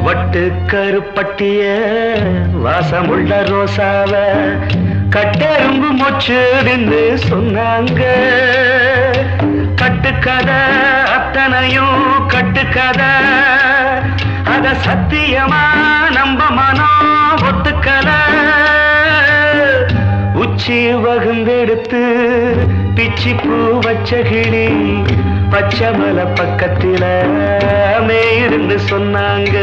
வட்டு கருப்பட்டிய வாசமுள்ள ரோசாவ கட்டெரும்பு மொச்சுடுன்னு சொன்னாங்க. கட்டுக்கதை அத்தனையும் கட்டுக்கதை, அத சத்தியமா நம்ப மனம் ஒத்துக்கல. உச்சி வகுந்தெடுத்து பிச்சி பூ வச்ச கிளி பச்சை மலை பக்கத்தில மேயிருந்து சொன்னாங்க.